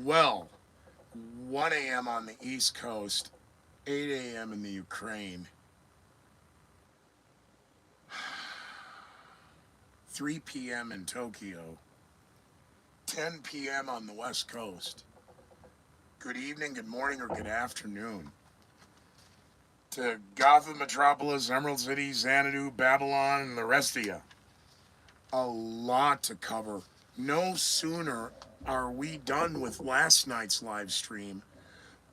Well, 1 a.m. on the East Coast, 8 a.m. in the Ukraine, 3 p.m. in Tokyo, 10 p.m. on the West Coast. Good evening, good morning, or good afternoon to Gotham Metropolis, Emerald City, Xanadu, Babylon, and the rest of you. A lot to cover. No sooner are we done with last night's live stream,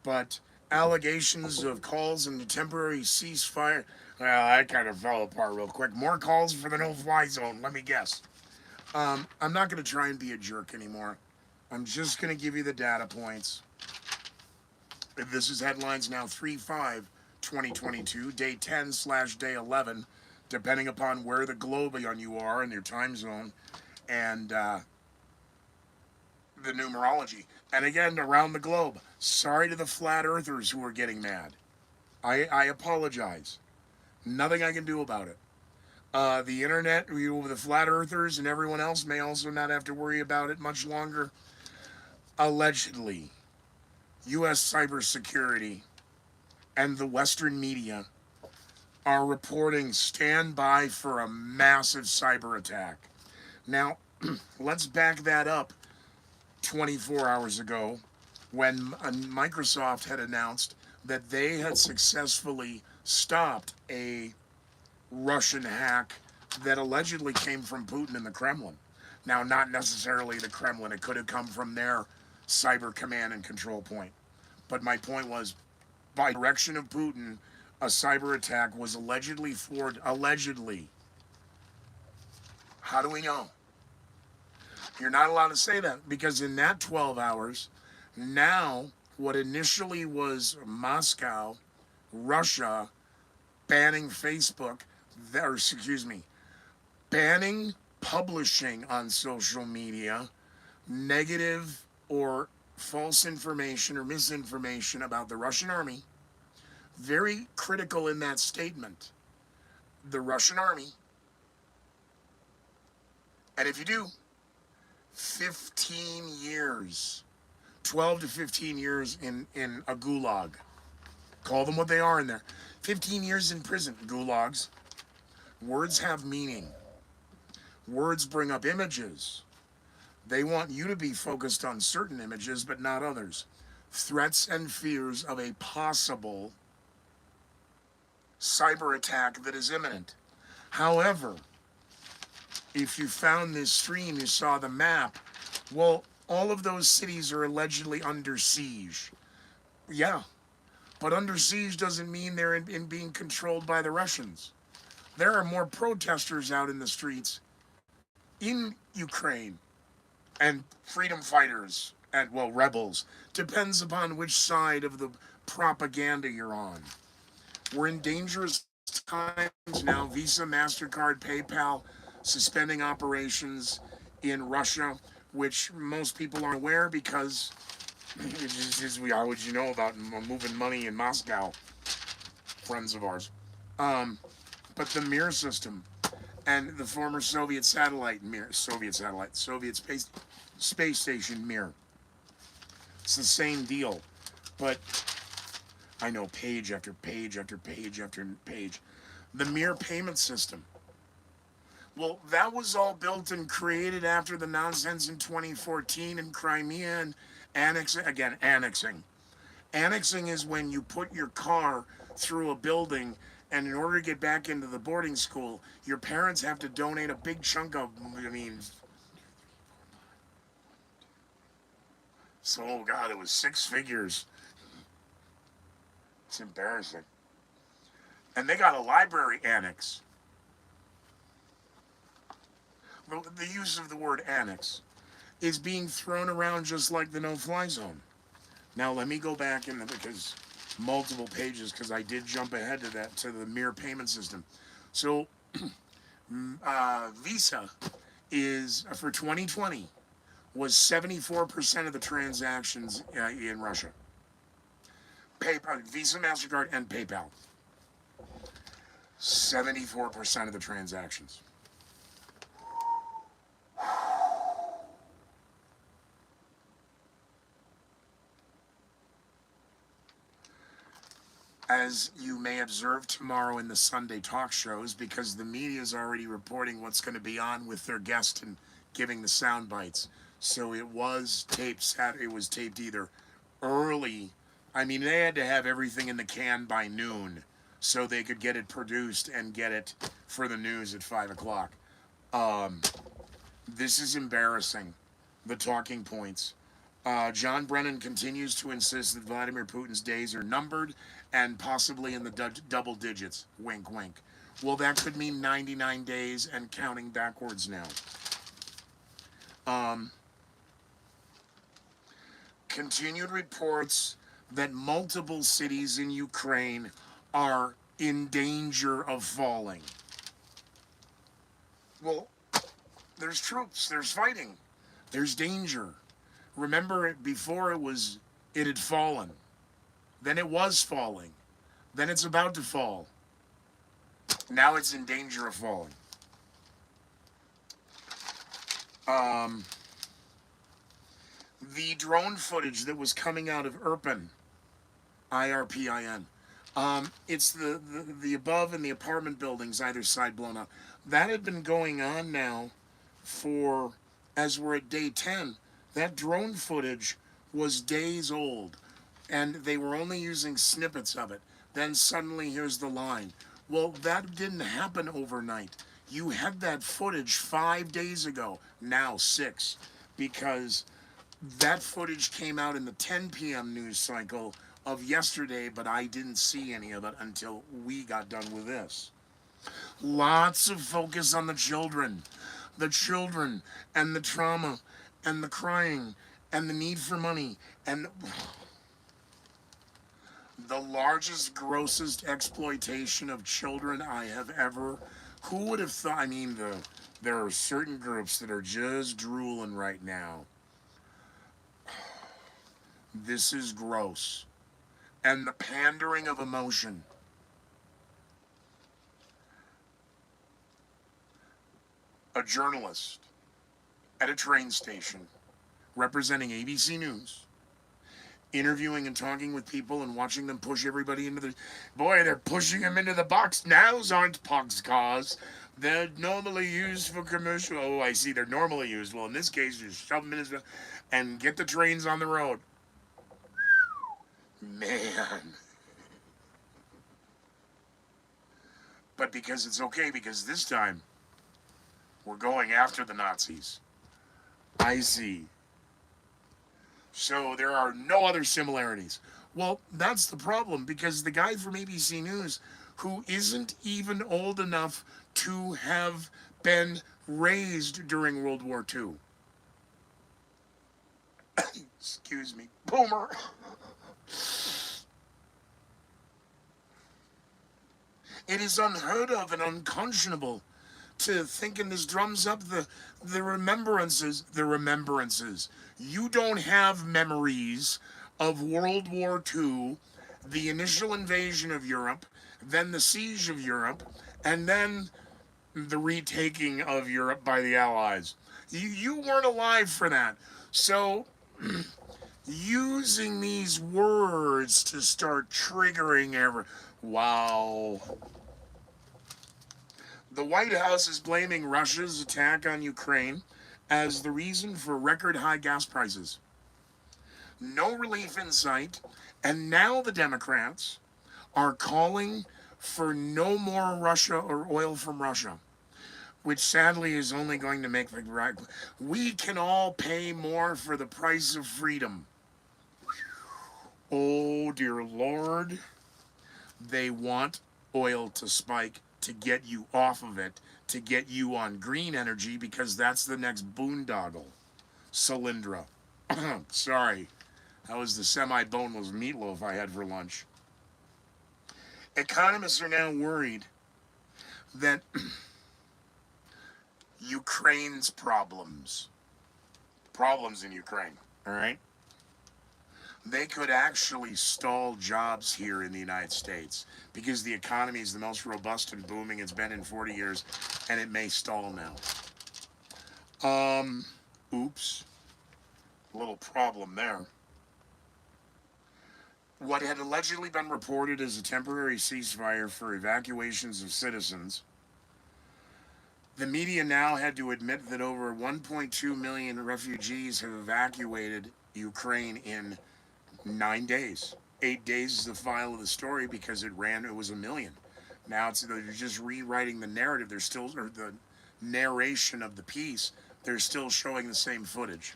but allegations of calls and temporary ceasefire. Well, that kind of fell apart real quick. More calls for the no-fly zone. Let me guess. I'm not going to try and be a jerk anymore. I'm just going to give you the data points. This is headlines now 3/5/2022, day 10/day 11, depending upon where the globe on you are and your time zone, and the numerology. And again, around the globe. Sorry to the flat earthers who are getting mad. I apologize. Nothing I can do about it. The internet, the flat earthers and everyone else may also not have to worry about it much longer. Allegedly, U.S. cybersecurity and the Western media are reporting stand by for a massive cyber attack. Now, let's back that up 24 hours ago when Microsoft had announced that they had successfully stopped a Russian hack that allegedly came from Putin in the Kremlin. Now, not necessarily the Kremlin, it could have come from their cyber command and control point. But my point was, by direction of Putin, a cyber attack was allegedly forwarded. Allegedly. How do we know? You're not allowed to say that because in that 12 hours, now what initially was Moscow, Russia, banning Facebook, or excuse me, banning publishing on social media negative or false information or misinformation about the Russian army. Very critical in that statement. The Russian army. And if you do, 15 years, 12 to 15 years in a gulag. Call them what they are in there. 15 years in prison, gulags. Words have meaning. Words bring up images. They want you to be focused on certain images, but not others. Threats and fears of a possible cyber attack that is imminent. However, if you found this stream, you saw the map, well, all of those cities are allegedly under siege. Yeah, but under siege doesn't mean they're in being controlled by the Russians. There are more protesters out in the streets in Ukraine and freedom fighters and, well, rebels. Depends upon which side of the propaganda you're on. We're in dangerous times now. Visa, MasterCard, PayPal suspending operations in Russia, which most people aren't aware because how would you know about moving money in Moscow? Friends of ours. But the Mir system and the former Soviet satellite Mir, Soviet space station Mir. It's the same deal, but I know page after page after page after page. The Mir payment system. Well, that was all built and created after the nonsense in 2014 in Crimea and annexing. Annexing is when you put your car through a building, and in order to get back into the boarding school, your parents have to donate a big chunk of, so, oh God, it was 6 figures. It's embarrassing. And they got a library annex. The use of the word annex is being thrown around just like the no-fly zone. Now let me go back because multiple pages, because I did jump ahead to that, to the Mir payment system. So Visa is, for 2020, was 74% of the transactions in Russia. PayPal, Visa, MasterCard, and PayPal. 74% of the transactions. as you may observe tomorrow in the Sunday talk shows, because the media is already reporting what's going to be on with their guest and giving the sound bites. So it was taped. It was taped either early. I mean, they had to have everything in the can by noon, so they could get it produced and get it for the news at 5 o'clock. This is embarrassing. The talking points. John Brennan continues to insist that Vladimir Putin's days are numbered and possibly in the double digits. Wink, wink. Well, that could mean 99 days and counting backwards now. Continued reports that multiple cities in Ukraine are in danger of falling. Well, there's troops, there's fighting, there's danger. Remember, before it had fallen. Then it was falling. Then it's about to fall. Now it's in danger of falling. The drone footage that was coming out of Irpin, IRPIN, it's the above and the apartment buildings either side blown up. That had been going on now for, as we're at day 10, that drone footage was days old, and they were only using snippets of it. Then suddenly here's the line. Well, that didn't happen overnight. You had that footage 5 days ago, now 6, because that footage came out in the 10 p.m. news cycle of yesterday, but I didn't see any of it until we got done with this. Lots of focus on the children and the trauma and the crying and the need for money and the largest, grossest exploitation of children I have ever. Who would have thought? I mean, there are certain groups that are just drooling right now. This is gross. And the pandering of emotion. A journalist at a train station representing ABC News, interviewing and talking with people and watching them push everybody into the... Boy, they're pushing them into the box. Those aren't boxcars. They're normally used for commercial... Oh, I see, they're normally used. Well, in this case, you shove them in and get the trains on the road. Man. But because it's okay, because this time we're going after the Nazis. I see. So there are no other similarities. Well, that's the problem, because the guy from ABC News, who isn't even old enough to have been raised during World War II. Excuse me. Boomer. It is unheard of and unconscionable to think, and this drums up the remembrances. You don't have memories of World War II, the initial invasion of Europe, then the siege of Europe, and then the retaking of Europe by the Allies. You weren't alive for that. So using these words to start triggering wow. The White House is blaming Russia's attack on Ukraine as the reason for record high gas prices. No relief in sight, and now the Democrats are calling for no more Russia or oil from Russia, which sadly is only going to make the right. We can all pay more for the price of freedom. Oh, dear Lord. They want oil to spike to get you off of it, to get you on green energy, because that's the next boondoggle. Solyndra. Sorry. That was the semi-boneless meatloaf I had for lunch. Economists are now worried that Ukraine's problems in Ukraine, all right? They could actually stall jobs here in the United States because the economy is the most robust and booming it's been in 40 years, and it may stall now. Oops. A little problem there. What had allegedly been reported as a temporary ceasefire for evacuations of citizens, the media now had to admit that over 1.2 million refugees have evacuated Ukraine in 9 days. 8 days is the file of the story because it was a million. Now they're just rewriting the narrative. They're still, or the narration of the piece, they're still showing the same footage.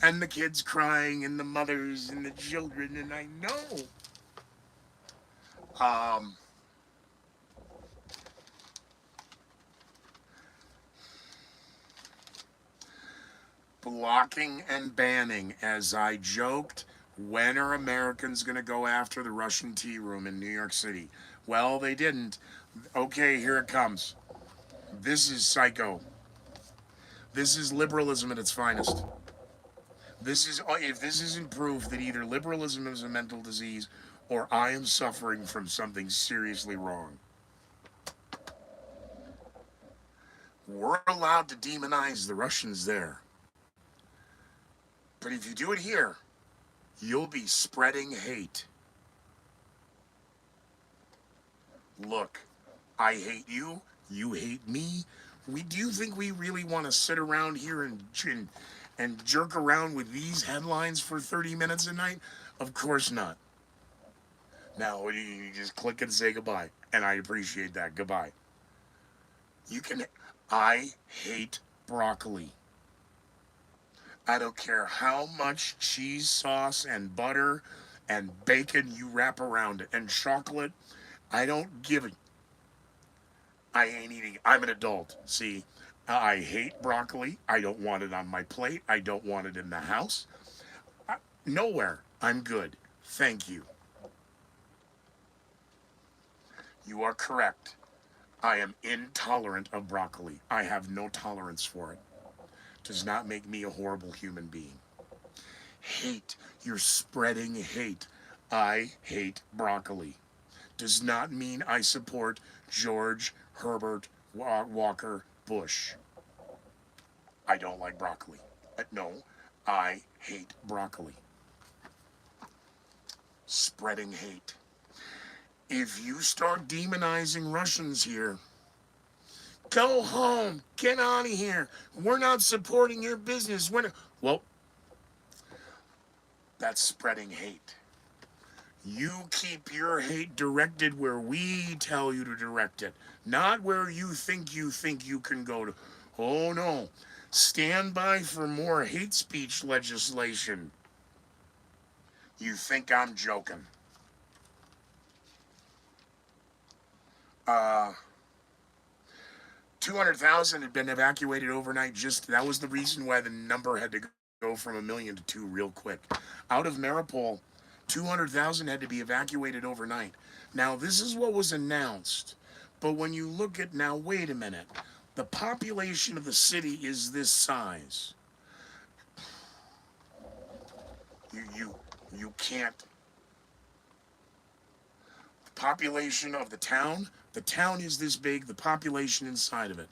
And the kids crying, and the mothers, and the children, and I know. Um, Blocking and banning, as I joked, when are Americans going to go after the Russian tea room in New York City? Well, they didn't. Okay, here it comes. This is psycho. This is liberalism at its finest. If this isn't proof that either liberalism is a mental disease or I am suffering from something seriously wrong. We're allowed to demonize the Russians there. But if you do it here, you'll be spreading hate. Look, I hate you, you hate me. Do you think we really want to sit around here and jerk around with these headlines for 30 minutes a night? Of course not. Now, you just click and say goodbye, and I appreciate that. Goodbye. I hate broccoli. I don't care how much cheese sauce and butter and bacon you wrap around it and chocolate. I don't give it. I ain't eating. I'm an adult. See, I hate broccoli. I don't want it on my plate. I don't want it in the house. Nowhere. I'm good. Thank you. You are correct. I am intolerant of broccoli. I have no tolerance for it. Does not make me a horrible human being. Hate. You're spreading hate. I hate broccoli. Does not mean I support George Herbert Walker Bush. I don't like broccoli. No, I hate broccoli. Spreading hate. If you start demonizing Russians here, go home. Get out of here. We're not supporting your business. Well, that's spreading hate. You keep your hate directed where we tell you to direct it, not where you think you can go to. Oh no. Stand by for more hate speech legislation. You think I'm joking. 200,000 had been evacuated overnight. That was the reason why the number had to go from 1 million to 2 real quick. Out of Mariupol, 200,000 had to be evacuated overnight. Now, this is what was announced. But when you look at now, wait a minute. The population of the city is this size. You can't. The population of the town is this big, the population inside of it.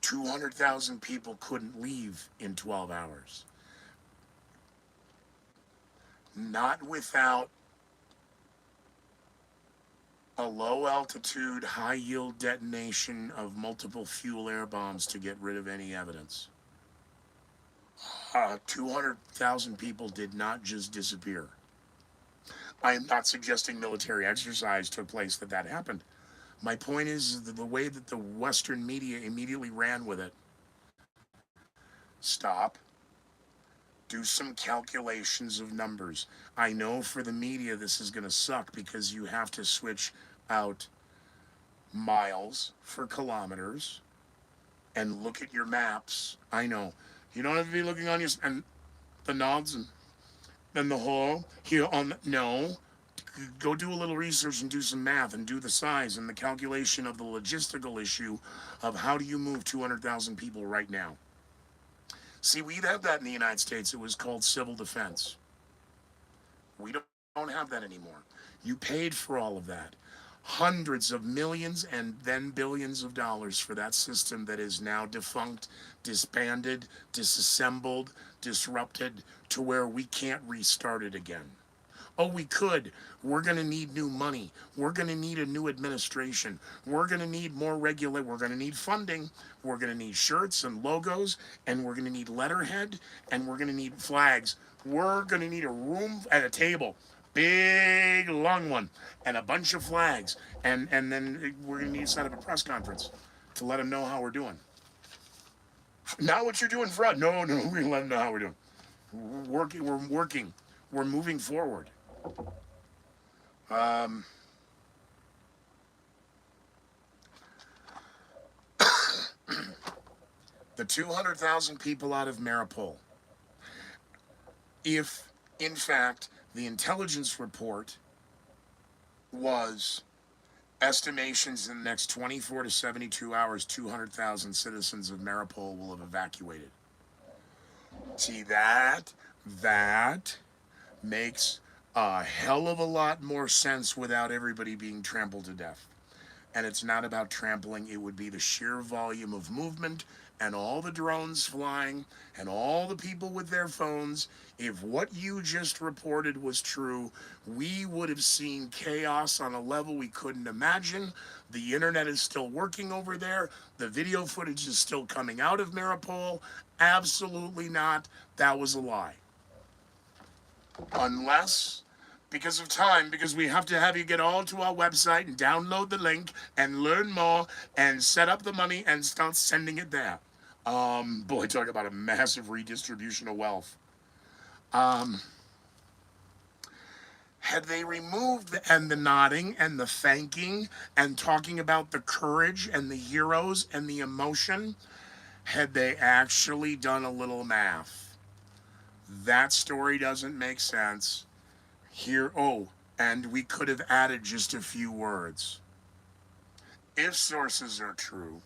200,000 people couldn't leave in 12 hours. Not without a low-altitude, high-yield detonation of multiple fuel air bombs to get rid of any evidence. 200,000 people did not just disappear. I am not suggesting military exercise took place that happened. My point is the way that the Western media immediately ran with it. Stop. Do some calculations of numbers. I know for the media this is going to suck because you have to switch out miles for kilometers and look at your maps. I know. You don't have to be looking on your and the nods and then the whole here on no. Go do a little research and do some math and do the size and the calculation of the logistical issue of how do you move 200,000 people right now. See, we had that in the United States. It was called civil defense. We don't have that anymore. You paid for all of that. hundreds of millions and then billions of dollars for that system that is now defunct, disbanded, disassembled, disrupted to where we can't restart it again. Oh, we could. We're going to need new money. We're going to need a new administration. We're going to need more regulate. We're going to need funding. We're going to need shirts and logos, and we're going to need letterhead, and we're going to need flags. We're going to need a room at a table, big long one, and a bunch of flags, and then we're going to need to set up a press conference to let them know how we're doing. Not what you're doing, Fred. No, we're going to let them know how we're doing. We're working. We're moving forward. The 200,000 people out of Mariupol. If, in fact, the intelligence report was estimations in the next 24 to 72 hours, 200,000 citizens of Mariupol will have evacuated. See, that makes a hell of a lot more sense without everybody being trampled to death. And it's not about trampling, it would be the sheer volume of movement and all the drones flying and all the people with their phones. If what you just reported was true, we would have seen chaos on a level we couldn't imagine. The internet is still working over there. The video footage is still coming out of Mariupol. Absolutely not. That was a lie. Unless, because of time, because we have to have you get all to our website and download the link and learn more and set up the money and start sending it there. Boy, talk about a massive redistribution of wealth. Had they removed the nodding and the thanking and talking about the courage and the heroes and the emotion, had they actually done a little math? That story doesn't make sense. Here, and we could have added just a few words. If sources are true,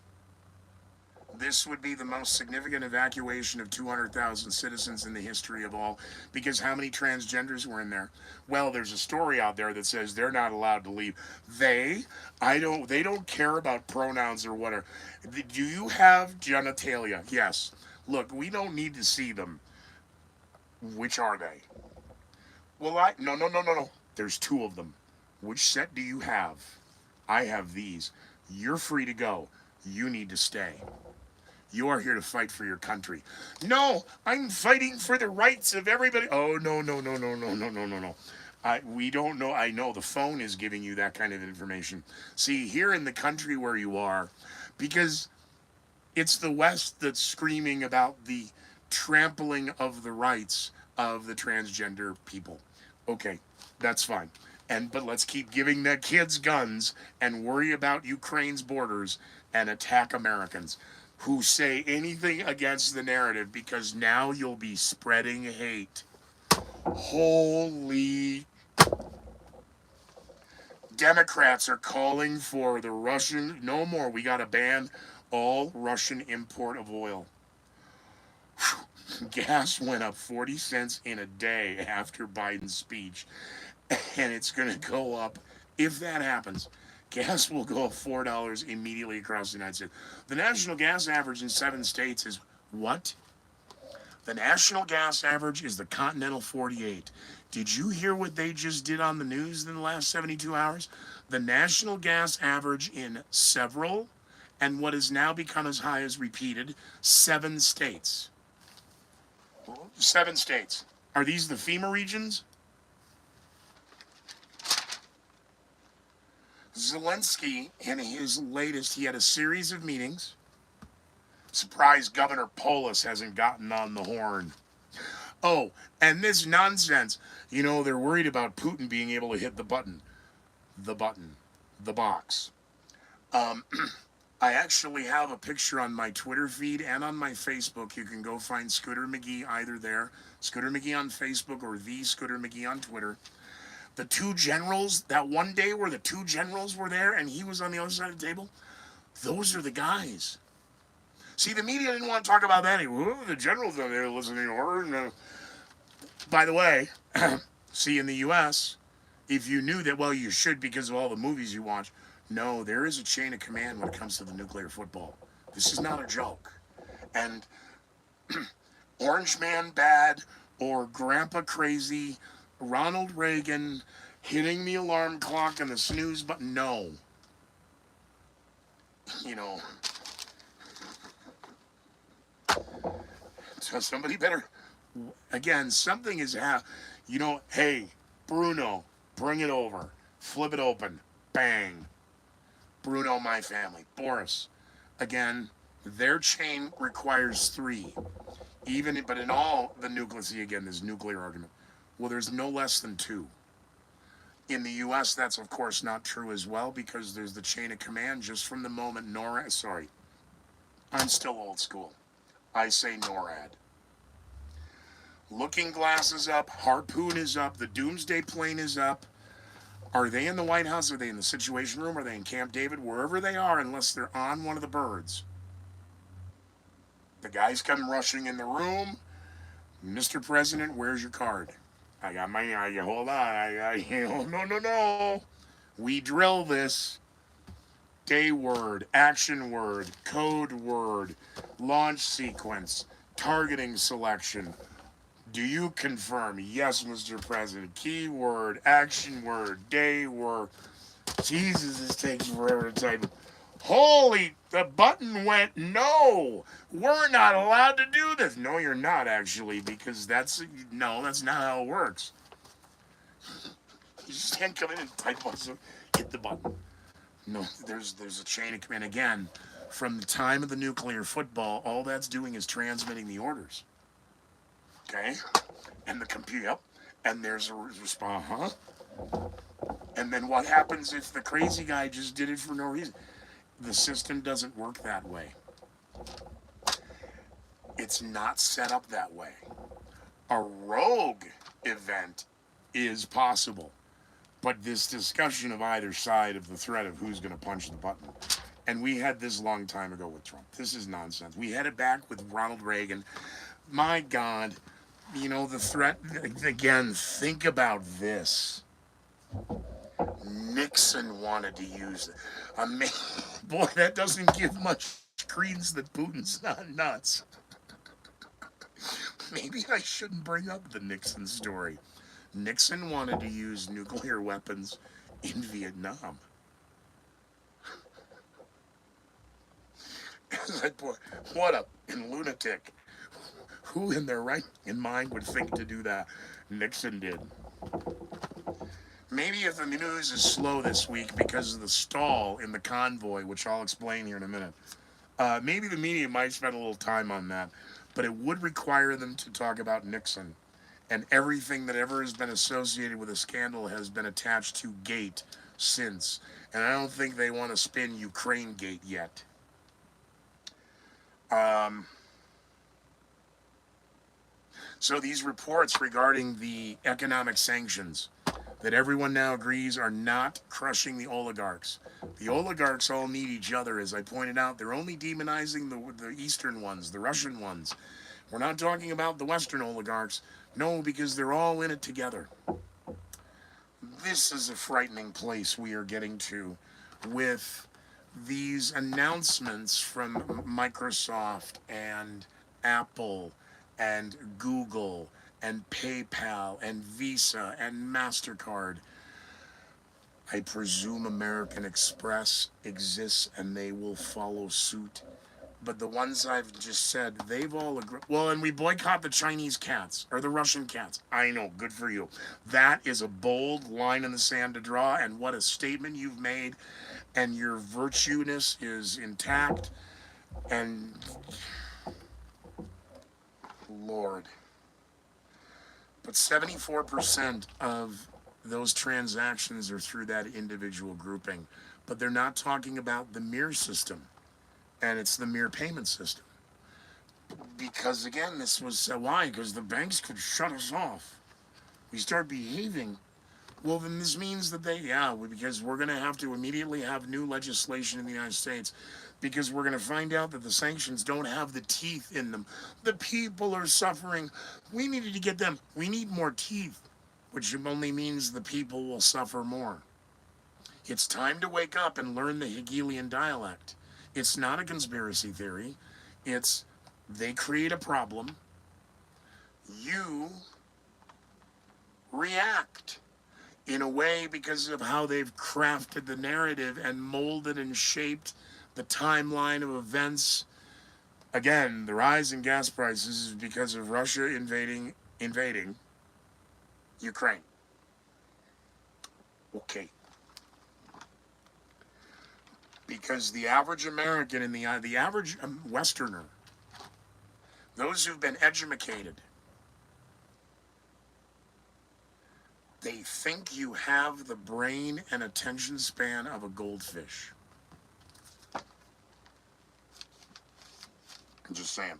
this would be the most significant evacuation of 200,000 citizens in the history of all, because how many transgenders were in there? Well, there's a story out there that says they're not allowed to leave. They don't care about pronouns or whatever. Do you have genitalia? Yes. Look, we don't need to see them. Which are they? Well, no. There's two of them. Which set do you have? I have these. You're free to go. You need to stay. You are here to fight for your country. No, I'm fighting for the rights of everybody. Oh, no. We don't know. I know the phone is giving you that kind of information. See, here in the country where you are, because it's the West that's screaming about the trampling of the rights of the transgender people. Okay, that's fine. But let's keep giving the kids guns and worry about Ukraine's borders and attack Americans who say anything against the narrative, because now you'll be spreading hate. Holy. Democrats are calling for the Russian, no more, we got to ban all Russian import of oil. Gas went up 40 cents in a day after Biden's speech, and it's going to go up, if that happens, gas will go up $4 immediately across the United States. The national gas average in 7 states is what? The national gas average is the Continental 48. Did you hear what they just did on the news in the last 72 hours? The national gas average in several, and what has now become as high as repeated, 7 states. 7 states. Are these the FEMA regions? Zelensky, in his latest, he had a series of meetings. Surprised Governor Polis hasn't gotten on the horn. Oh, and this nonsense. You know, they're worried about Putin being able to hit the button. The box. I actually have a picture on my Twitter feed and on my Facebook. You can go find Scooter McGee either there. Scooter McGee on Facebook or the Scooter McGee on Twitter. The 2 generals, that one day where the 2 generals were there and he was on the other side of the table, those are the guys. See, the media didn't want to talk about that anymore. The generals are there listening to orders. By the way, see, in the U.S., If you knew that, well, you should because of all the movies you watch. No, there is a chain of command when it comes to the nuclear football. This is not a joke. And Orange Man bad or Grandpa crazy, Ronald Reagan hitting the alarm clock and the snooze button. No. You know, so somebody better, again, something is hey, Bruno, bring it over. Flip it open. Bang. Bruno, my family. Boris. Again, their chain requires 3. But in all the nucleus, again, this nuclear argument. Well, there's no less than 2. In the U.S., that's of course not true as well because there's the chain of command just from the moment NORAD. Sorry, I'm still old school. I say NORAD. Looking Glass is up. Harpoon is up. The Doomsday Plane is up. Are they in the White House? Are they in the Situation Room? Are they in Camp David? Wherever they are, unless they're on one of the birds. The guys come rushing in the room. Mr. President, where's your card? I got my, hold on. No. We drill this. Day word, action word, code word, launch sequence, targeting selection. Do you confirm? Yes, Mr. President. Keyword, action word, day word. Jesus, this takes forever to type. Holy, the button went no. We're not allowed to do this. No, you're not actually, because that's not how it works. You just can't come in and type on some, hit the button. No, there's a chain of command. Again, from the time of the nuclear football, all that's doing is transmitting the orders. Okay? And the computer, yep. And there's a response, And then what happens if the crazy guy just did it for no reason? The system doesn't work that way. It's not set up that way. A rogue event is possible. But this discussion of either side of the threat of who's going to punch the button. And we had this a long time ago with Trump. This is nonsense. We had it back with Ronald Reagan. My God, the threat, again, think about this. Nixon wanted to use it. Boy, that doesn't give much credence that Putin's not nuts. Maybe I shouldn't bring up the Nixon story. Nixon wanted to use nuclear weapons in Vietnam. Boy, what a lunatic. Who in their right mind would think to do that? Nixon did. Maybe if the news is slow this week because of the stall in the convoy, which I'll explain here in a minute, maybe the media might spend a little time on that. But it would require them to talk about Nixon. And everything that ever has been associated with a scandal has been attached to Gate since. And I don't think they want to spin Ukraine Gate yet. So these reports regarding the economic sanctions that everyone now agrees are not crushing the oligarchs. The oligarchs all need each other, as I pointed out. They're only demonizing the Eastern ones, the Russian ones. We're not talking about the Western oligarchs. No, because they're all in it together. This is a frightening place we are getting to with these announcements from Microsoft and Apple and Google and PayPal and Visa and MasterCard. I presume American Express exists and they will follow suit. But the ones I've just said, they've all agreed. Well, and we boycott the Chinese cats or the Russian cats. I know, good for you. That is a bold line in the sand to draw, and what a statement you've made. And your virtueness is intact. And Lord. But 74% of those transactions are through that individual grouping. But they're not talking about the mirror system. And it's the mirror payment system. Because again, this was why? Because the banks could shut us off. We start behaving. Well, then this means that because we're going to have to immediately have new legislation in the United States because we're going to find out that the sanctions don't have the teeth in them. The people are suffering. We need more teeth. which only means the people will suffer more. It's time to wake up and learn the Hegelian dialect. It's not a conspiracy theory. It's they create a problem, you react in a way because of how they've crafted the narrative and molded and shaped the timeline of events. Again, the rise in gas prices is because of Russia invading Ukraine. Okay. Because the average American and the average Westerner, those who've been educated, they think you have the brain and attention span of a goldfish. I'm just saying.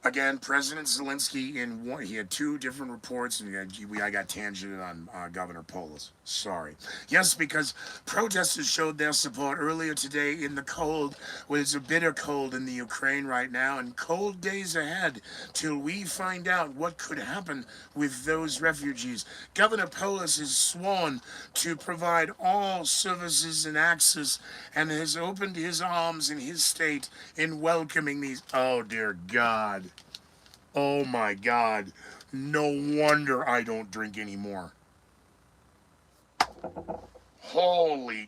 Again, President Zelensky, he had two different reports, and I got tangented on Governor Polis. Sorry. Yes, because protesters showed their support earlier today in the cold, where it's a bitter cold in the Ukraine right now, and cold days ahead till we find out what could happen with those refugees. Governor Polis has sworn to provide all services and access, and has opened his arms in his state in welcoming these. Oh, dear God. Oh my God. No wonder I don't drink anymore. Holy.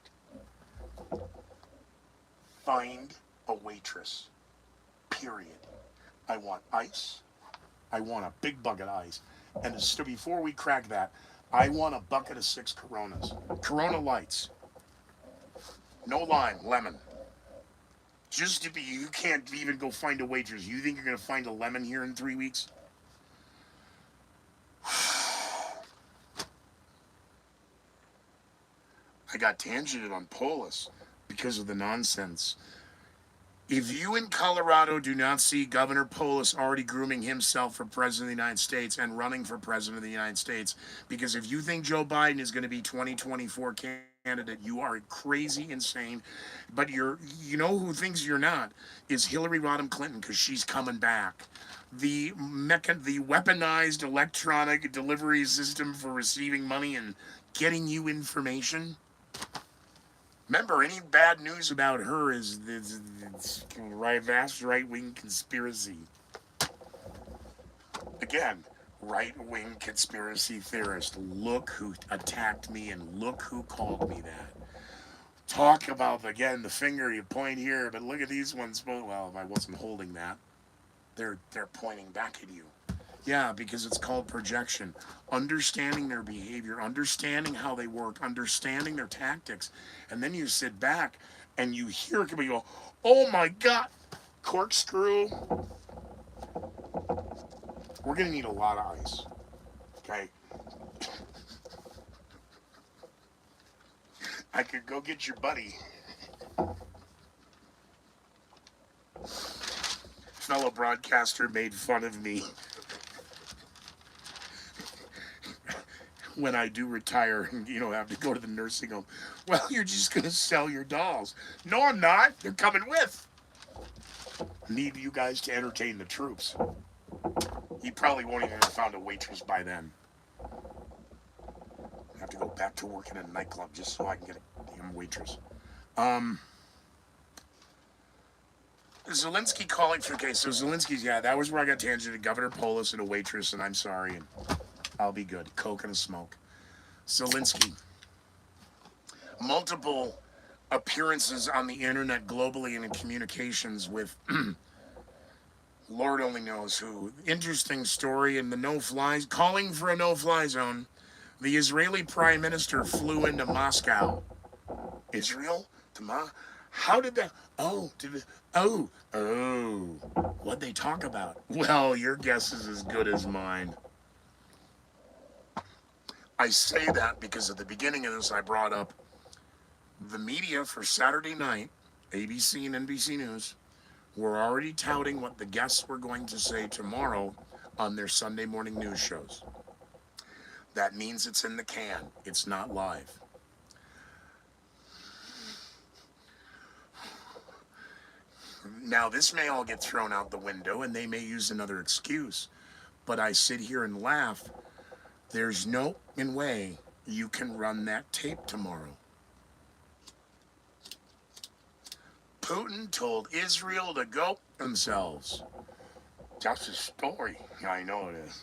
Find a waitress. Period. I want ice. I want a big bucket of ice. And before we crack that, I want a bucket of 6 Coronas. Corona Lights. No lime, lemon. Just to be, you can't even go find a waitress. You think you're going to find a lemon here in 3 weeks? I got tangented on Polis because of the nonsense. If you in Colorado do not see Governor Polis already grooming himself for President of the United States and running for President of the United States, because if you think Joe Biden is going to be 2024 candidate, you are crazy insane. But you know who thinks you're not is Hillary Rodham Clinton, because she's coming back. The weaponized electronic delivery system for receiving money and getting you information. Remember, any bad news about her is it's vast right-wing conspiracy. Again, right-wing conspiracy theorist. Look who attacked me and look who called me that. Talk about, again, the finger you point here, but look at these ones. Well, if I wasn't holding that, they're pointing back at you. Yeah, because it's called projection. Understanding their behavior, understanding how they work, understanding their tactics. And then you sit back and you hear it and you go, oh my God, corkscrew. We're going to need a lot of ice. Okay? I could go get your buddy. Fellow broadcaster made fun of me when I do retire and, have to go to the nursing home. Well, you're just going to sell your dolls. No, I'm not. They're coming with. Need you guys to entertain the troops. He probably won't even have found a waitress by then. I have to go back to work in a nightclub just so I can get a damn waitress. Zelensky calling for, okay, so Zelensky's, that was where I got tangented. Governor Polis and a waitress, and I'm sorry, and I'll be good. Coke and a smoke. Zelensky. Multiple appearances on the internet globally and in communications with Lord only knows who. Interesting story in the no-fly, calling for a no-fly zone. The Israeli Prime Minister flew into Moscow. Israel? How did that? What'd they talk about? Well, your guess is as good as mine. I say that because at the beginning of this, I brought up the media for Saturday night, ABC and NBC News, were already touting what the guests were going to say tomorrow on their Sunday morning news shows. That means it's in the can. It's not live. Now, this may all get thrown out the window, and they may use another excuse, but I sit here and laugh There's no way you can run that tape tomorrow. Putin told Israel to go themselves. That's a story. I know it is.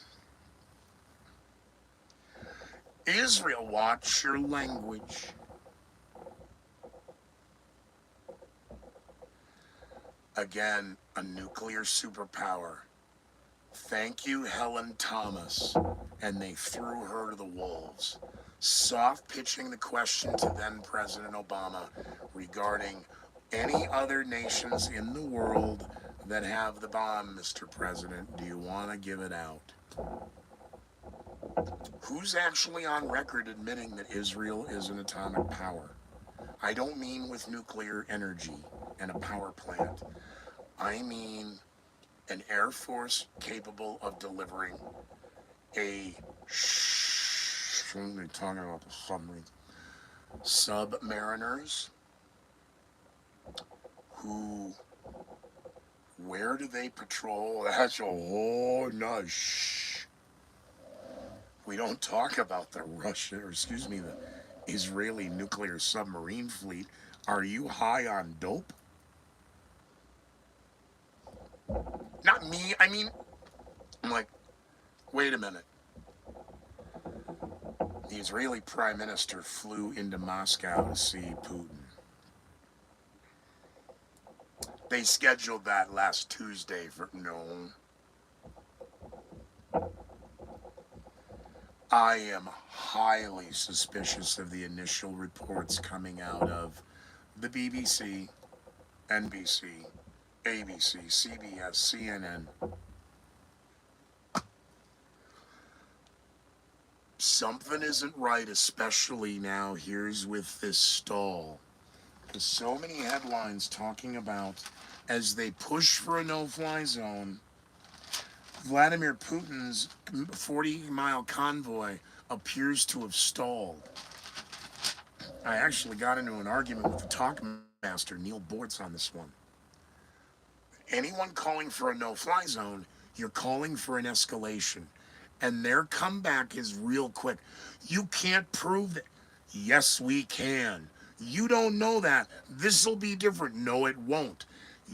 Israel, watch your language. Again, a nuclear superpower. Thank you, Helen Thomas. And they threw her to the wolves. Soft pitching the question to then President Obama regarding any other nations in the world that have the bomb, Mr. President. Do you want to give it out? Who's actually on record admitting that Israel is an atomic power? I don't mean with nuclear energy and a power plant. I mean an air force capable of delivering a shouldn't be talking about the submarines. Submariners who, where do they patrol? That's a whole nother shh. We don't talk about the Russian, or excuse me, the Israeli nuclear submarine fleet. Are you high on dope? Not me. I mean, I'm like, wait a minute. The Israeli prime minister flew into Moscow to see Putin. They scheduled that last Tuesday for noon. I am highly suspicious of the initial reports coming out of the BBC, NBC, ABC, CBS, CNN. Something isn't right, especially now. Here's with this stall. There's so many headlines talking about as they push for a no-fly zone, Vladimir Putin's 40-mile convoy appears to have stalled. I actually got into an argument with the talk master, Neil Bortz, on this one. Anyone calling for a no-fly zone, you're calling for an escalation. And their comeback is real quick. You can't prove that. Yes, we can. You don't know that. This'll be different. No, it won't.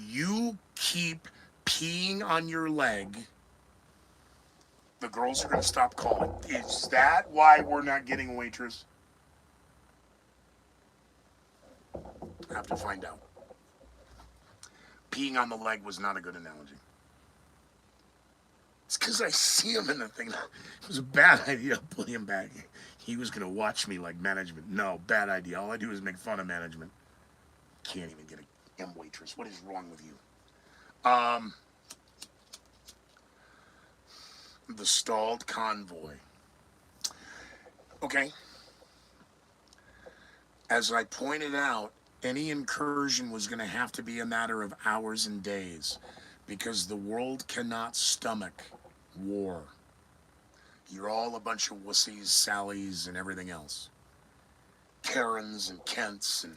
You keep peeing on your leg. The girls are going to stop calling. Is that why we're not getting a waitress? I have to find out. Peeing on the leg was not a good analogy. It's because I see him in the thing. It was a bad idea to put him back. He was going to watch me like management. No, bad idea. All I do is make fun of management. Can't even get a M waitress. What is wrong with you? The stalled convoy. Okay. As I pointed out, any incursion was going to have to be a matter of hours and days because the world cannot stomach war. You're all a bunch of wussies, Sallys, and everything else. Karens and Kents and...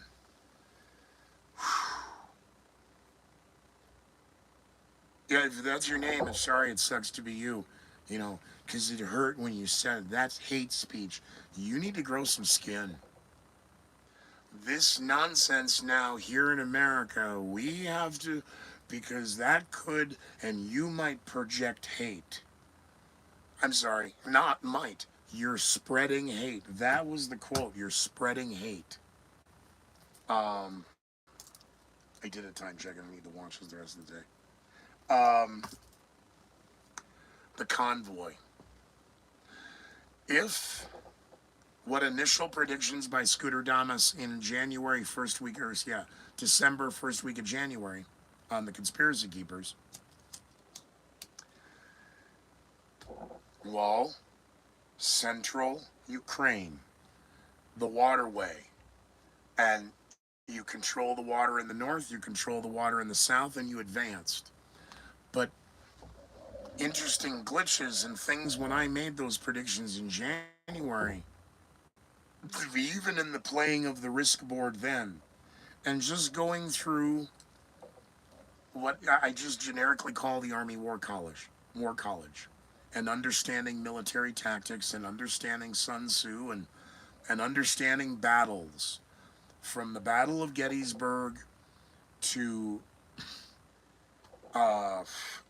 Yeah, if that's your name, I'm sorry, it sucks to be you. You know, because it hurt when you said it. That's hate speech. You need to grow some skin. This nonsense now here in America, we have to, because that could, and you might project hate. I'm sorry, not might. You're spreading hate. That was the quote. You're spreading hate. I did a time check. I need to watch this the rest of the day. The convoy. If what initial predictions by Scooter Damas in January first week, or yeah, December first week of January on the Conspiracy Keepers. Wall, central Ukraine, the waterway, and you control the water in the north, you control the water in the south, and you advanced. But interesting glitches and things when I made those predictions in January, even in the playing of the risk board then, and just going through what I just generically call the Army War College. and understanding military tactics and understanding Sun Tzu and understanding battles from the Battle of Gettysburg to uh,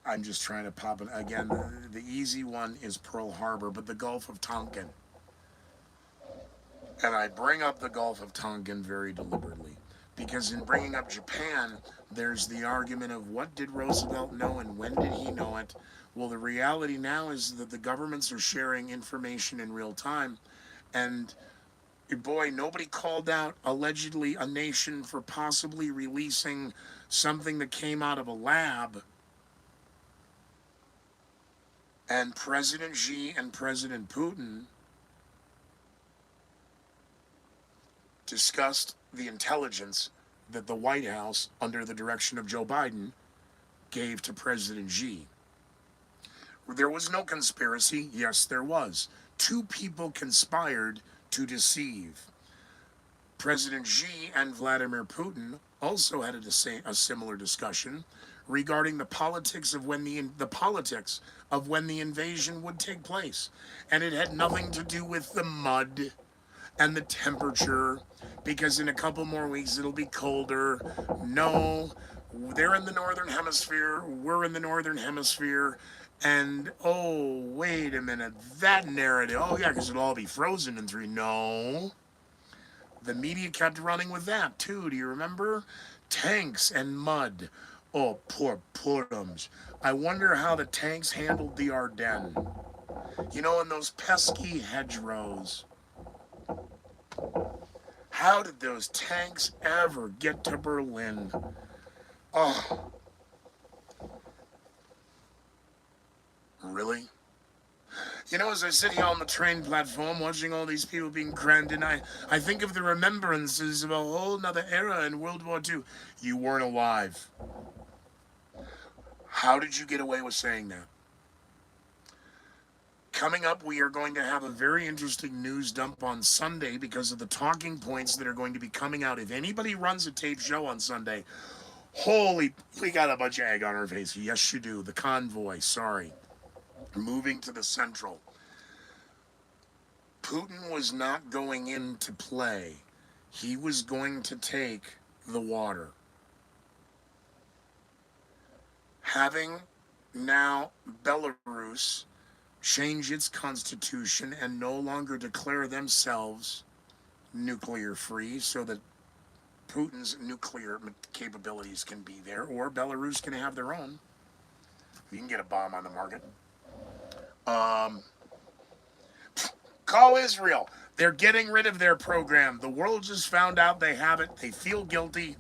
I'm just trying to pop it again. The easy one is Pearl Harbor, but the Gulf of Tonkin. And I bring up the Gulf of Tonkin very deliberately because in bringing up Japan, there's the argument of what did Roosevelt know and when did he know it? Well, the reality now is that the governments are sharing information in real time. And boy, nobody called out allegedly a nation for possibly releasing something that came out of a lab. And President Xi and President Putin discussed the intelligence that the White House, under the direction of Joe Biden, gave to President Xi. There was no conspiracy. Yes, there was. Two people conspired to deceive. President Xi and Vladimir Putin also had a similar discussion regarding the politics of when the politics of when the invasion would take place, and it had nothing to do with the mud and the temperature, because in a couple more weeks it'll be colder. No, they're in the northern hemisphere, we're in the northern hemisphere, and oh, wait a minute, that narrative, oh yeah, because it'll all be frozen in three. No, the media kept running with that too. Do you remember? Tanks and mud. Oh, poor Putums. I wonder how the tanks handled the Ardennes. You know, in those pesky hedgerows. How did those tanks ever get to Berlin? Oh, really? You know, as I sit here on the train platform watching all these people being crammed in, I think of the remembrances of a whole nother era in World War II. You weren't alive. How did you get away with saying that? Coming up, we are going to have a very interesting news dump on Sunday because of the talking points that are going to be coming out. If anybody runs a tape show on Sunday, holy, we got a bunch of egg on our face. Yes, you do. The Convoy, sorry. Moving to the Central. Putin was not going in to play. He was going to take the water. Having now Belarus change its constitution and no longer declare themselves nuclear free so that Putin's nuclear capabilities can be there, or Belarus can have their own. You can get a bomb on the market. Call Israel. They're getting rid of their program. The world just found out they have it. They feel guilty.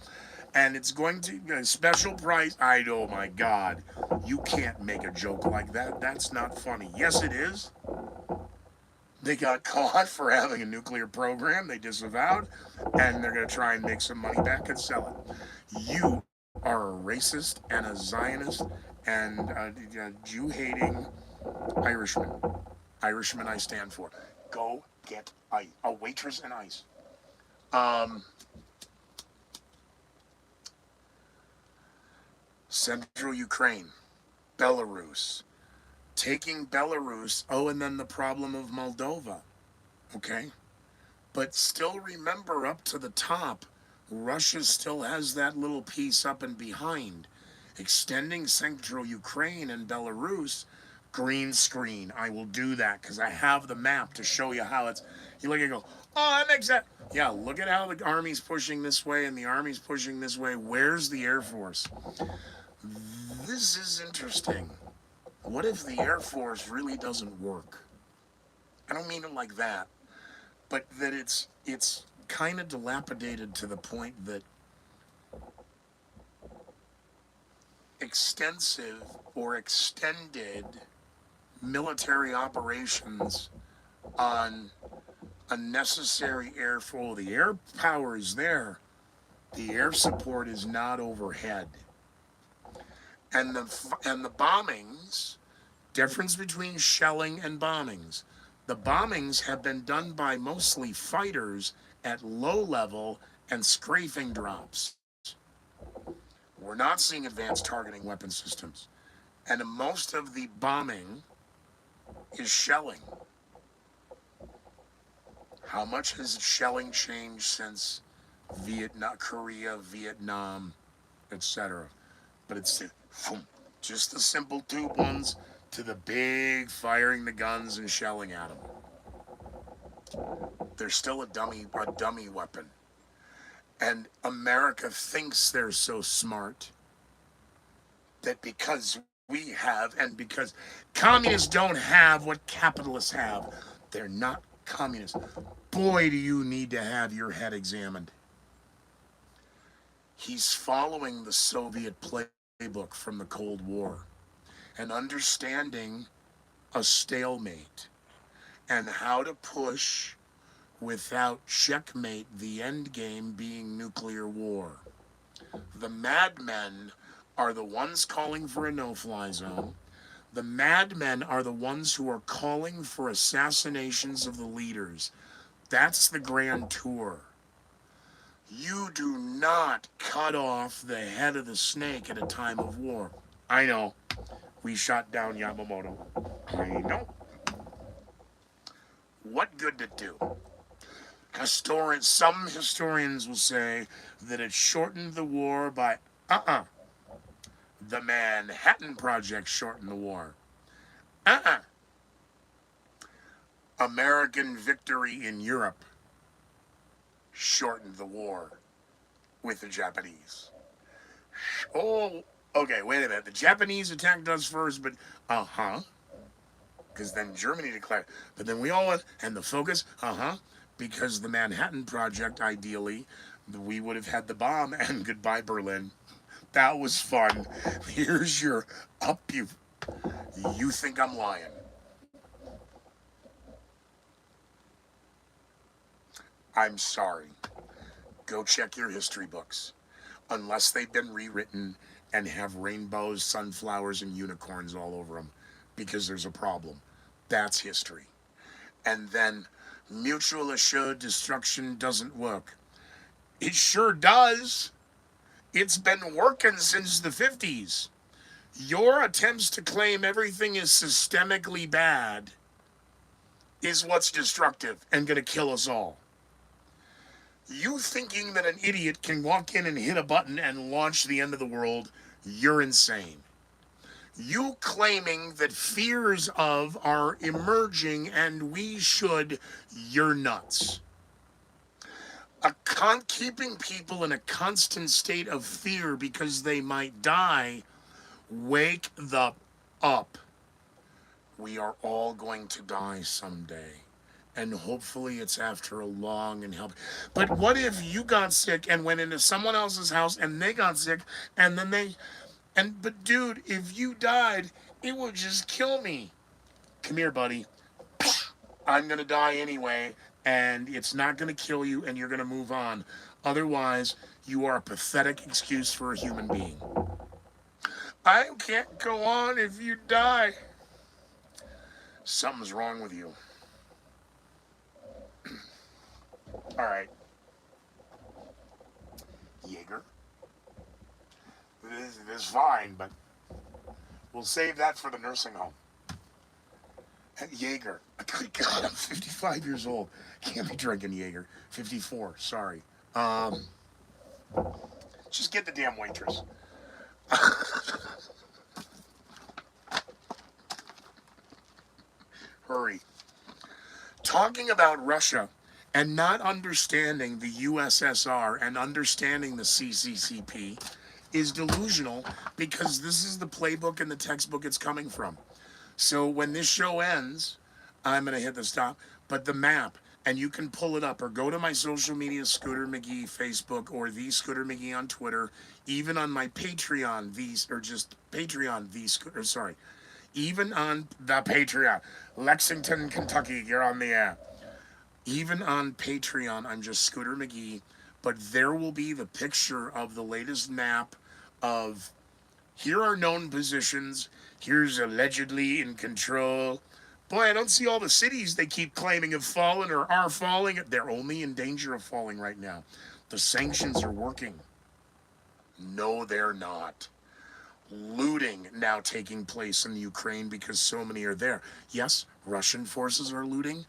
And it's going to be a special price. Oh my God. You can't make a joke like that. That's not funny. Yes, it is. They got caught for having a nuclear program. They disavowed. And they're going to try and make some money back and sell it. You are a racist and a Zionist and a Jew-hating Irishman. Irishman I stand for. Go get a waitress and ice. Central Ukraine, Belarus, taking Belarus. Oh, and then the problem of Moldova. Okay? But still remember, up to the top, Russia still has that little piece up and behind. Extending Central Ukraine and Belarus, green screen. I will do that because I have the map to show you how it's. You look and go, oh, that makes sense. Yeah, look at how the Army's pushing this way and the Army's pushing this way. Where's the Air Force? This is interesting. What if the Air Force really doesn't work? I don't mean it like that, but that it's kind of dilapidated to the point that extensive or extended military operations on a necessary air flow. The air power is there. The air support is not overhead. And the bombings, difference between shelling and bombings. The bombings have been done by mostly fighters at low level and strafing drops. We're not seeing advanced targeting weapon systems. And most of the bombing is shelling. How much has shelling changed since Vietnam, Korea, Vietnam, etc.? But it's just the simple tube ones to the big firing the guns and shelling at them. They're still a dummy weapon. And America thinks they're so smart that because we have, and because communists don't have what capitalists have, they're not communists. Boy, do you need to have your head examined. He's following the Soviet playbook from the Cold War and understanding a stalemate and how to push without checkmate, the end game being nuclear war. The madmen are the ones calling for a no-fly zone. The madmen are the ones who are calling for assassinations of the leaders. That's the grand tour. You do not cut off the head of the snake at a time of war. I know. We shot down Yamamoto. I know. What good did it do? Some historians will say that it shortened the war by, the Manhattan Project shortened the war. American victory in Europe shortened the war with the Japanese. Oh, okay, wait a minute. The Japanese attacked us first, but, because then Germany declared. But then we all went, and the focus, because the Manhattan Project, ideally, we would have had the bomb, and goodbye, Berlin. That was fun. Here's your you think I'm lying. I'm sorry. Go check your history books. Unless they've been rewritten and have rainbows, sunflowers, and unicorns all over them, because there's a problem. That's history. And then mutual assured destruction doesn't work. It sure does. It's been working since the 50s. Your attempts to claim everything is systemically bad is what's destructive and going to kill us all. You thinking that an idiot can walk in and hit a button and launch the end of the world, you're insane. You claiming that fears of are emerging and we should, you're nuts. Keeping people in a constant state of fear because they might die, wake up. We are all going to die someday. And hopefully it's after a long and help. But what if you got sick and went into someone else's house and they got sick and then but dude, if you died, it would just kill me. Come here, buddy. I'm going to die anyway, and it's not going to kill you, and you're going to move on. Otherwise, you are a pathetic excuse for a human being. I can't go on if you die. Something's wrong with you. All right. Jaeger. This is fine, but we'll save that for the nursing home. And Jaeger. Good God, I'm 55 years old. Can't be drinking Jaeger. 54, sorry. Just get the damn waitress. Hurry. Talking about Russia and not understanding the USSR and understanding the CCCP is delusional because this is the playbook and the textbook it's coming from. So when this show ends, I'm going to hit the stop, but the map, and you can pull it up or go to my social media, Scooter McGee, Facebook, or the Scooter McGee on Twitter, even on my Patreon, even on the Patreon, Lexington, Kentucky, you're on the air. Even on Patreon, I'm just Scooter McGee, but there will be the picture of the latest map of here are known positions, here's allegedly in control. Boy, I don't see all the cities they keep claiming have fallen or are falling. They're only in danger of falling right now. The sanctions are working. No, they're not. looting now taking place in the Ukraine because so many are there. Yes, Russian forces are looting,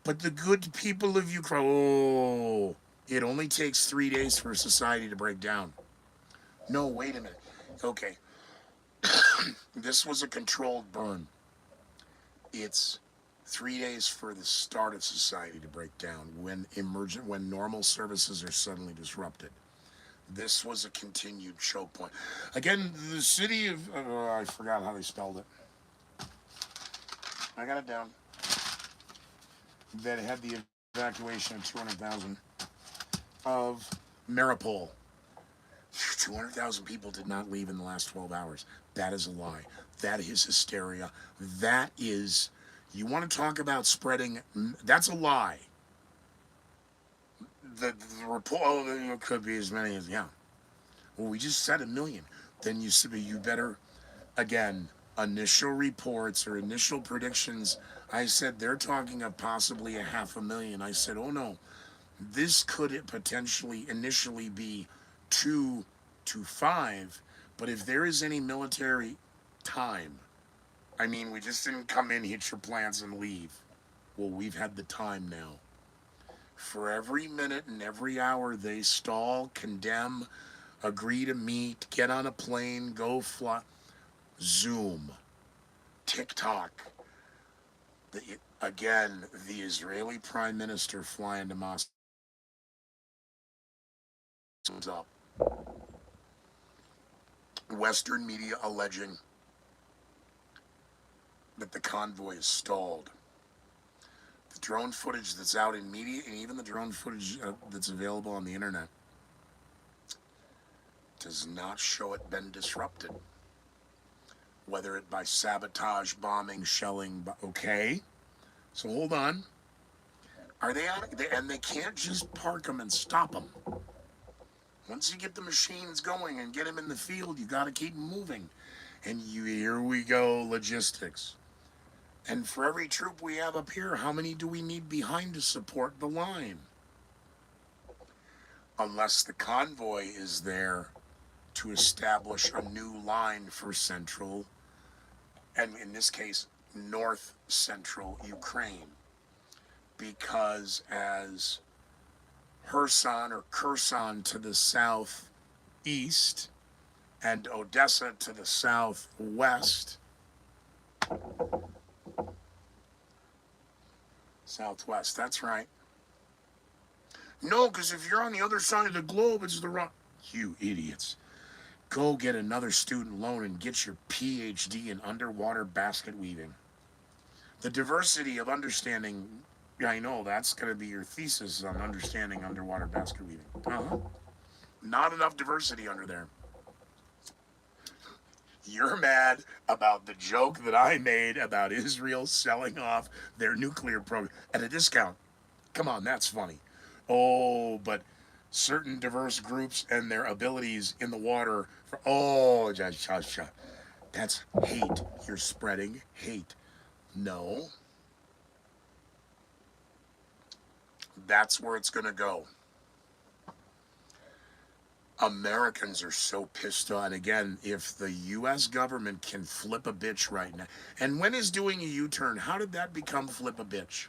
but the good people of Ukraine, oh, it only takes 3 days for society to break down. No, wait a minute. Okay, this was a controlled burn. It's 3 days for the start of society to break down when normal services are suddenly disrupted. This was a continued choke point. Again, the city of I forgot how they spelled it. I got it down. That had the evacuation of 200,000 of Mariupol. 200,000 people did not leave in the last 12 hours. That is a lie. That is hysteria. That is, you want to talk about spreading, that's a lie. The report, oh, it could be as many as, yeah. Well, we just said 1 million. Then you better, again, initial reports or initial predictions. I said they're talking of possibly 500,000. I said, oh no, this could potentially initially be 2 to 5, but if there is any military time, I mean, we just didn't come in, hit your plants, and leave. Well, we've had the time now. For every minute and every hour they stall, condemn, agree to meet, get on a plane, go fly, Zoom, TikTok. Again, the Israeli Prime Minister flying to Moscow. Up. Western media alleging that the convoy is stalled. The drone footage that's out in media, and even the drone footage that's available on the internet, does not show it been disrupted. Whether it by sabotage, bombing, shelling, okay. So hold on. Are they out? And they can't just park them and stop them. Once you get the machines going and get them in the field, you got to keep moving. And here we go, logistics. And for every troop we have up here, how many do we need behind to support the line? Unless the convoy is there to establish a new line for central, and in this case, north central Ukraine. Because as Kherson to the southeast and Odessa to the southwest, southwest, that's right. No, because if you're on the other side of the globe, it's the wrong. You idiots. Go get another student loan and get your PhD in underwater basket weaving. The diversity of understanding, I know that's going to be your thesis on understanding underwater basket weaving. Not enough diversity under there. You're mad about the joke that I made about Israel selling off their nuclear program at a discount. Come on, that's funny. Oh, but certain diverse groups and their abilities in the water for, that's hate. You're spreading hate. No. That's where it's going to go. Americans are so pissed on. Again, if the U.S. government can flip a bitch right now. And when is doing a U-turn? How did that become flip a bitch?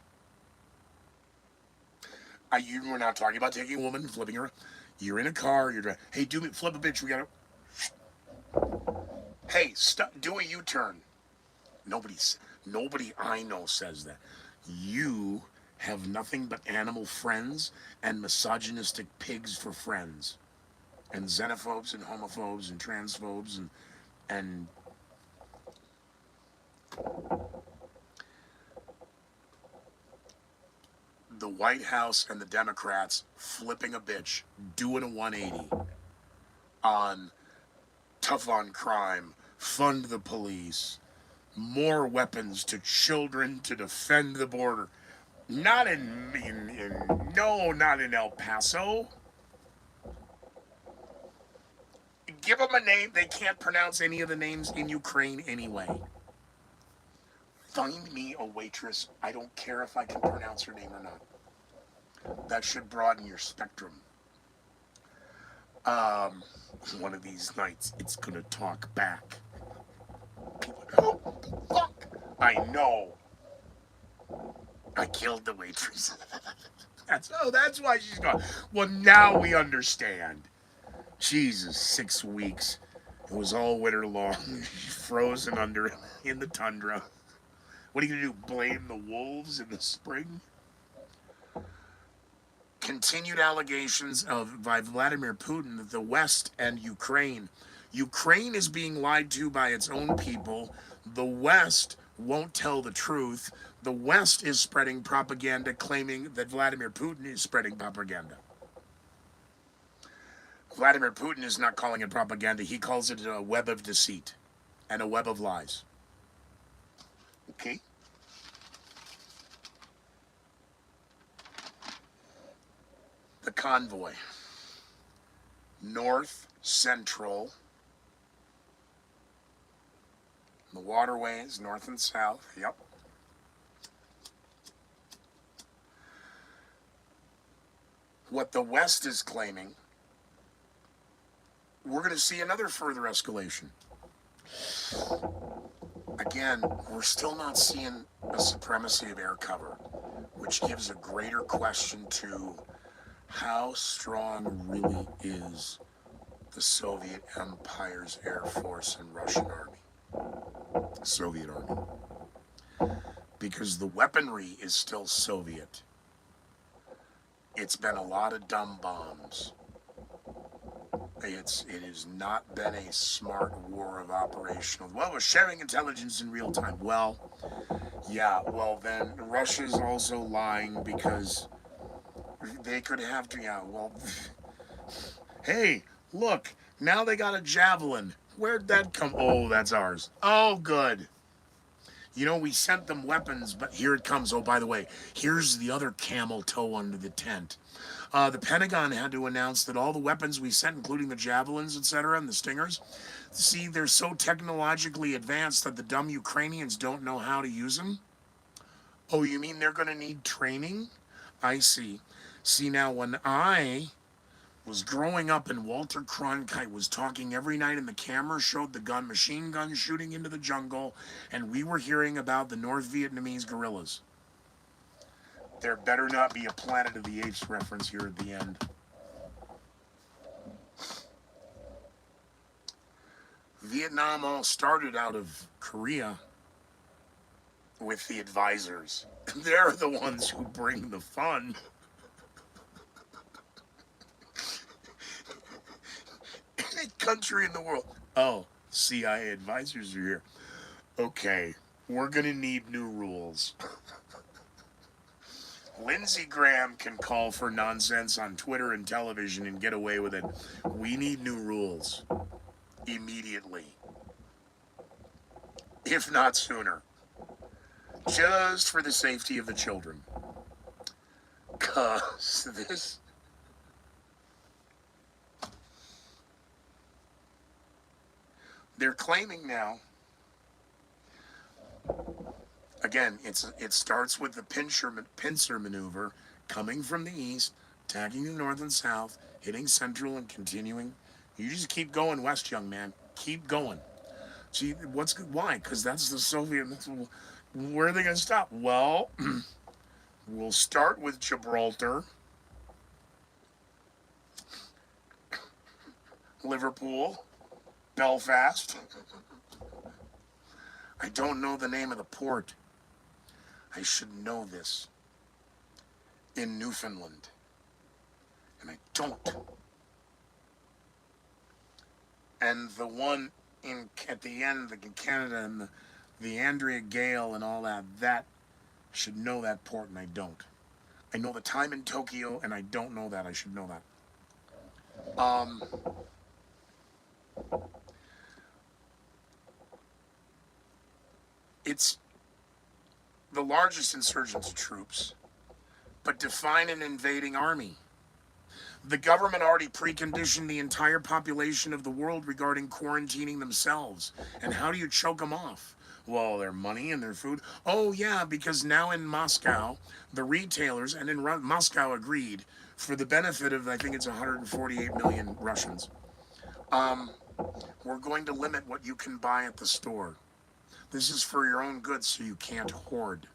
We're not talking about taking a woman, flipping her. You're in a car, you're driving. Hey, flip a bitch, we gotta. Hey, stop, do a U-turn. Nobody I know says that. You have nothing but animal friends and misogynistic pigs for friends. And xenophobes and homophobes and transphobes and the White House and the Democrats flipping a bitch, doing a 180 on tough on crime, fund the police, more weapons to children to defend the border. Not not in El Paso. Give them a name. They can't pronounce any of the names in Ukraine anyway. Find me a waitress. I don't care if I can pronounce her name or not. That should broaden your spectrum. One of these nights, it's gonna talk back. Oh, fuck! I know. I killed the waitress. That's why she's gone. Well, now we understand. Jesus, 6 weeks. It was all winter long. Frozen under in the tundra. What are you gonna do? Blame the wolves in the spring? Continued allegations by Vladimir Putin that the West and Ukraine is being lied to by its own people. The West won't tell the truth. The West is spreading propaganda claiming that Vladimir Putin is spreading propaganda. Vladimir Putin is not calling it propaganda. He calls it a web of deceit and a web of lies. Okay? The convoy. North, central. The waterways, north and south. Yep. What the West is claiming, we're going to see another further escalation. Again, we're still not seeing a supremacy of air cover, which gives a greater question to how strong really is the Soviet Empire's Air Force and Russian Army, Soviet Army. Because the weaponry is still Soviet. It's been a lot of dumb bombs. It has not been a smart war of operational. Well, we're sharing intelligence in real time. Well, yeah, well then Russia's also lying because they could have to, yeah, well, hey, look, now they got a javelin. Where'd that come? Oh, that's ours. Oh, good. You know, we sent them weapons, but here it comes. Oh, by the way, here's the other camel toe under the tent. The Pentagon had to announce that all the weapons we sent, including the javelins, etc., and the stingers, see, they're so technologically advanced that the dumb Ukrainians don't know how to use them. Oh, you mean they're going to need training? I see. See, now, when I was growing up and Walter Cronkite was talking every night and the camera showed the machine guns shooting into the jungle, and we were hearing about the North Vietnamese guerrillas. There better not be a Planet of the Apes reference here at the end. Vietnam all started out of Korea with the advisors. They're the ones who bring the fun. Any country in the world. Oh, CIA advisors are here. Okay, we're gonna need new rules. Lindsay Graham can call for nonsense on Twitter and television and get away with it. We need new rules. Immediately. If not sooner. Just for the safety of the children. 'Cause this... They're claiming now... Again, it starts with the pincer maneuver, coming from the east, attacking the north and south, hitting central and continuing. You just keep going west, young man. Keep going. See, why? Because that's the Soviet. Where are they going to stop? Well, we'll start with Gibraltar, Liverpool, Belfast. I don't know the name of the port. I should know this. In Newfoundland. And I don't. And the one at the end, in Canada, and the Andrea Gale and all that should know that port, and I don't. I know the time in Tokyo, and I don't know that. I should know that. It's the largest insurgents troops, but define an invading army. The government already preconditioned the entire population of the world regarding quarantining themselves. And how do you choke them off? Well, their money and their food. Oh, yeah, because now in Moscow, the retailers, and in Moscow agreed, for the benefit of, I think it's 148 million Russians, Um, we're going to limit what you can buy at the store. This is for your own good, so you can't hoard.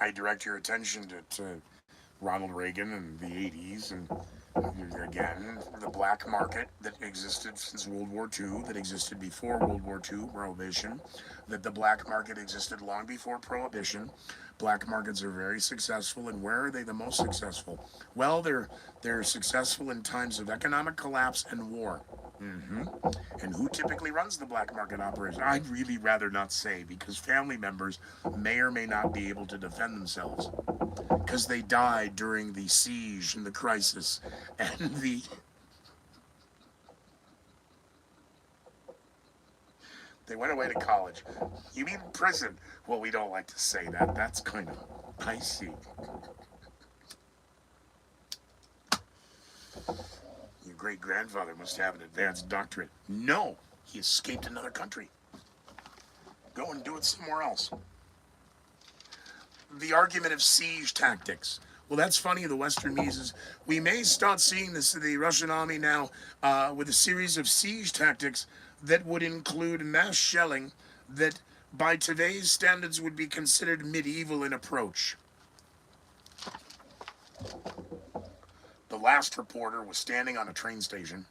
I direct your attention to Ronald Reagan in the 80s, and again, the black market that existed since World War II, that existed before World War II, Prohibition, that the black market existed long before Prohibition. Black markets are very successful, and where are they the most successful? Well, they're successful in times of economic collapse and war. And who typically runs the black market operation? I'd really rather not say, because family members may or may not be able to defend themselves because they died during the siege and the crisis and they went away to college. You mean prison? Well, we don't like to say that. That's kind of icy. Your great grandfather must have an advanced doctorate. No, he escaped another country. Go and do it somewhere else. The argument of siege tactics. Well, that's funny. The Western media says we may start seeing the Russian army now with a series of siege tactics that would include mass shelling that by today's standards would be considered medieval in approach. The last reporter was standing on a train station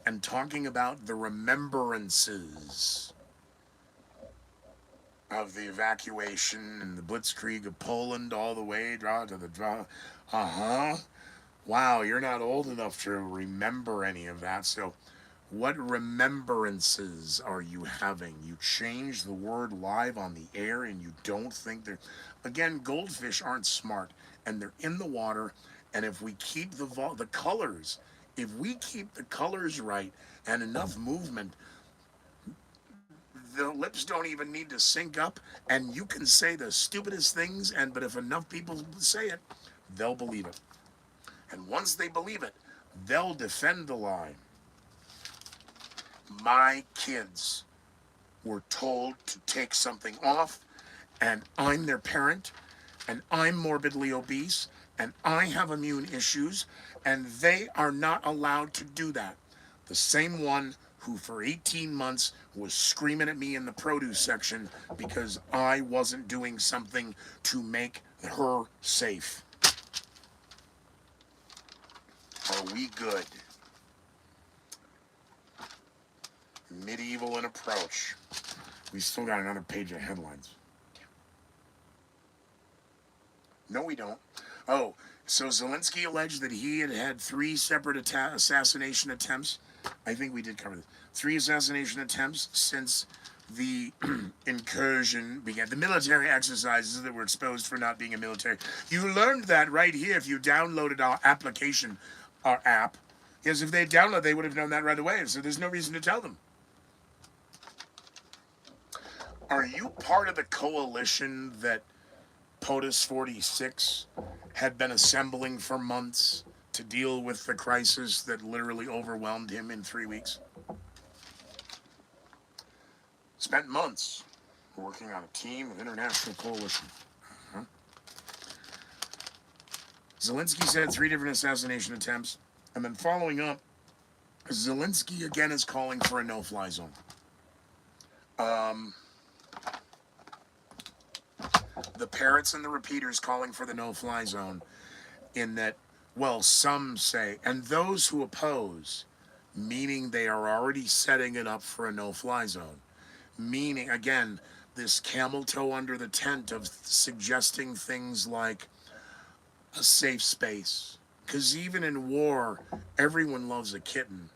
and talking about the remembrances of the evacuation and the blitzkrieg of Poland all the way to the Wow, you're not old enough to remember any of that. So what remembrances are you having? You change the word live on the air and you don't think they're... Again, goldfish aren't smart and they're in the water, and if we keep the colors, if we keep the colors right and enough movement, the lips don't even need to sync up, and you can say the stupidest things, but if enough people say it, they'll believe it. And once they believe it, they'll defend the lie. My kids were told to take something off, and I'm their parent, and I'm morbidly obese, and I have immune issues, and they are not allowed to do that. The same one who for 18 months was screaming at me in the produce section because I wasn't doing something to make her safe. Are we good? Medieval in approach. We still got another page of headlines. No, we don't. Oh, so Zelensky alleged that he had had 3 separate assassination attempts. I think we did cover this. 3 assassination attempts since the incursion began. The military exercises that were exposed for not being a military. You learned that right here if you downloaded our application, our app. Yes, if they downloaded, they would have known that right away. So there's no reason to tell them. Are you part of the coalition that POTUS 46 had been assembling for months to deal with the crisis that literally overwhelmed him in 3 weeks? Spent months working on a team of international coalition. Zelensky said 3 different assassination attempts, and then following up, Zelensky again is calling for a no-fly zone. The parrots and the repeaters calling for the no-fly zone, in that, well, some say, and those who oppose, meaning they are already setting it up for a no-fly zone. Meaning, again, this camel toe under the tent of suggesting things like a safe space. Because even in war, everyone loves a kitten.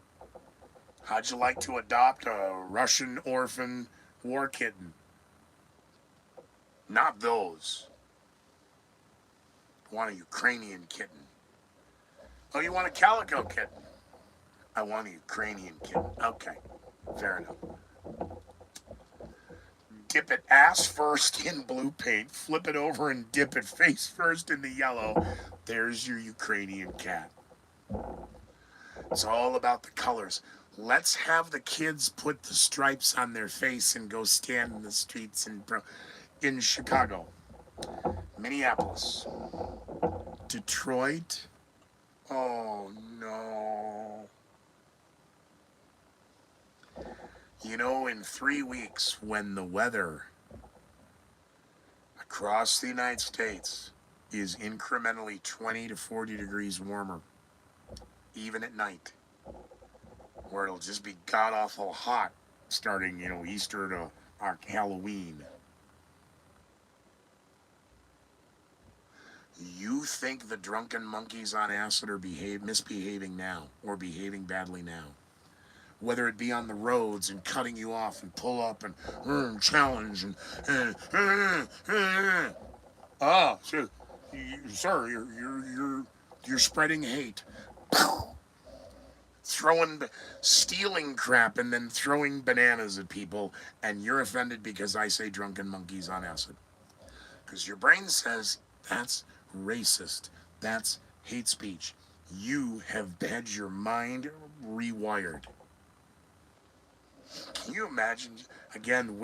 How'd you like to adopt a Russian orphan war kitten? Not those. I want a Ukrainian kitten. Oh, you want a calico kitten? I want a Ukrainian kitten. Okay, fair enough. Dip it ass first in blue paint, flip it over and dip it face first in the yellow. There's your Ukrainian cat. It's all about the colors. Let's have the kids put the stripes on their face and go stand in the streets in Chicago, Minneapolis, Detroit, Oh no. You know, in 3 weeks, when the weather across the United States is incrementally 20 to 40 degrees warmer, even at night, where it'll just be god awful hot starting, Easter to Halloween. You think the drunken monkeys on acid are misbehaving now or behaving badly now? Whether it be on the roads and cutting you off and pull up and challenge and sir, sir, you're spreading hate, throwing, stealing crap, and then throwing bananas at people, and you're offended because I say drunken monkeys on acid. Because your brain says that's racist, that's hate speech. You have had your mind rewired. Can you imagine? Again,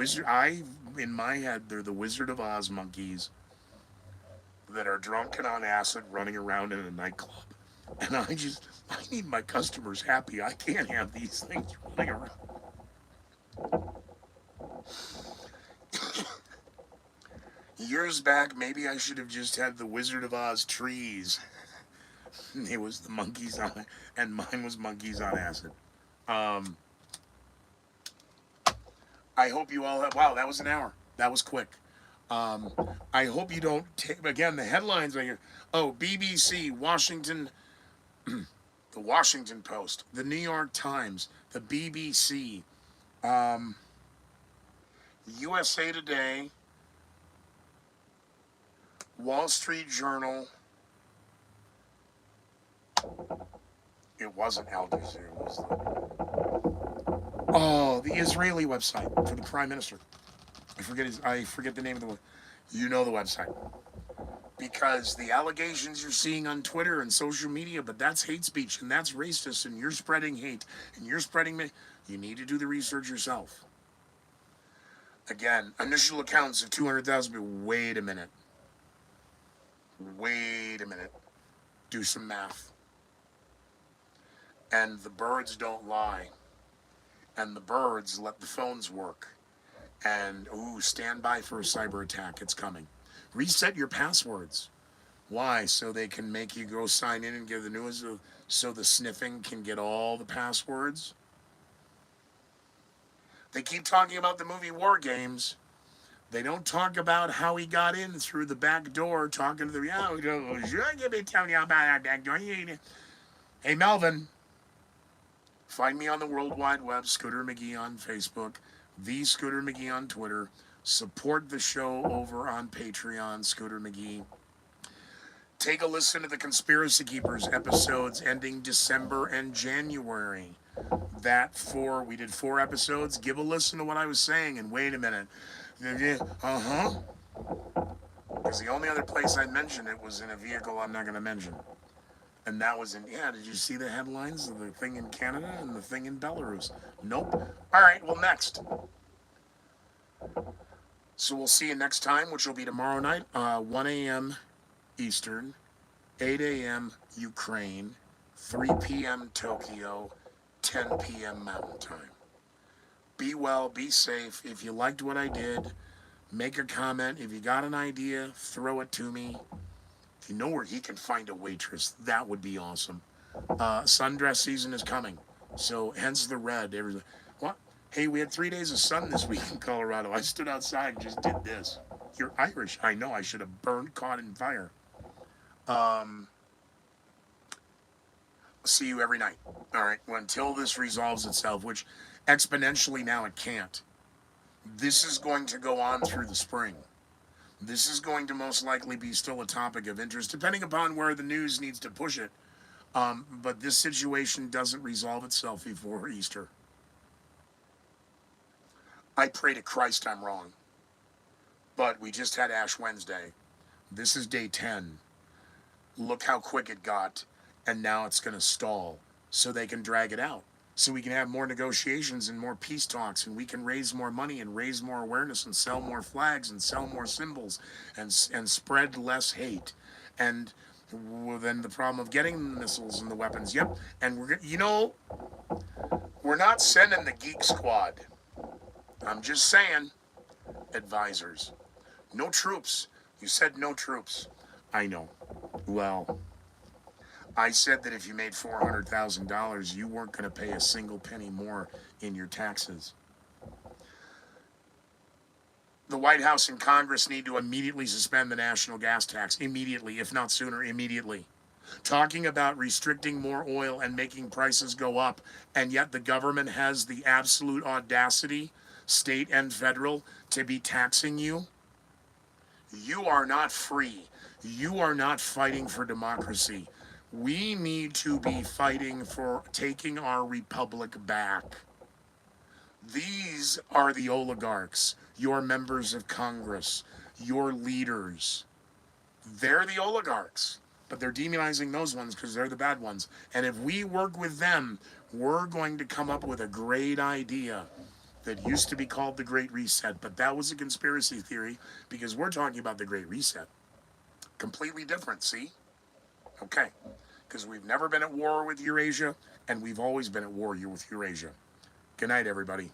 in my head, they're the Wizard of Oz monkeys that are drunk and on acid running around in a nightclub. And I need my customers happy. I can't have these things running around. Years back, maybe I should have just had the Wizard of Oz trees. It was the monkeys on, and mine was monkeys on acid. I hope you all have. Wow, that was an hour. That was quick. I hope you don't take. Again, the headlines right here. Oh, BBC, Washington, the Washington Post, the New York Times, the BBC, USA Today, Wall Street Journal. It wasn't Al Jazeera. It was the Israeli website for the Prime Minister. I forget the name of the one. You know the website. Because the allegations you're seeing on Twitter and social media, but that's hate speech and that's racist and you're spreading hate and you're spreading. You need to do the research yourself. Again, initial accounts of 200,000 people. Wait a minute. Do some math. And the birds don't lie. And the birds let the phones work. And, stand by for a cyber attack. It's coming. Reset your passwords. Why? So they can make you go sign in and give the news, so the sniffing can get all the passwords. They keep talking about the movie War Games. They don't talk about how he got in through the back door, talking to the, should be telling you about that back door. Hey, Melvin, find me on the World Wide Web, Scooter McGee on Facebook, The Scooter McGee on Twitter. Support the show over on Patreon, Scooter McGee. Take a listen to the Conspiracy Keepers episodes ending December and January. We did 4 episodes. Give a listen to what I was saying, and wait a minute. Because the only other place I mentioned it was in a vehicle I'm not going to mention. And that was did you see the headlines of the thing in Canada and the thing in Belarus? Nope. All right, well, next. So we'll see you next time, which will be tomorrow night, 1 a.m. Eastern, 8 a.m. Ukraine, 3 p.m. Tokyo, 10 p.m. Mountain Time. Be well, be safe. If you liked what I did, make a comment. If you got an idea, throw it to me. If you know where he can find a waitress, that would be awesome. Sundress season is coming, so hence the red. What? Hey, we had 3 days of sun this week in Colorado. I stood outside and just did this. You're Irish. I know. I should have caught in fire. See you every night. All right. Until this resolves itself, which exponentially now it can't. This is going to go on through the spring. This is going to most likely be still a topic of interest, depending upon where the news needs to push it. But this situation doesn't resolve itself before Easter. I pray to Christ I'm wrong. But we just had Ash Wednesday. This is day 10. Look how quick it got. And now it's going to stall. So they can drag it out. So we can have more negotiations and more peace talks. And we can raise more money and raise more awareness and sell more flags and sell more symbols. And spread less hate. And Well, then the problem of getting the missiles and the weapons. Yep. And we're not sending the geek squad. I'm just saying, advisors. No troops. You said no troops. I know. Well, I said that if you made $400,000, you weren't going to pay a single penny more in your taxes. The White House and Congress need to immediately suspend the national gas tax. Immediately, if not sooner, immediately. Talking about restricting more oil and making prices go up, and yet the government has the absolute audacity, state and federal, to be taxing you. You are not free. You are not fighting for democracy. We need to be fighting for taking our republic back. These are the oligarchs, your members of Congress, your leaders. They're the oligarchs, but they're demonizing those ones because they're the bad ones. And if we work with them, we're going to come up with a great idea that used to be called the Great Reset, but that was a conspiracy theory because we're talking about the Great Reset. Completely different, see? Okay, because we've never been at war with Eurasia, and we've always been at war with Eurasia. Good night, everybody.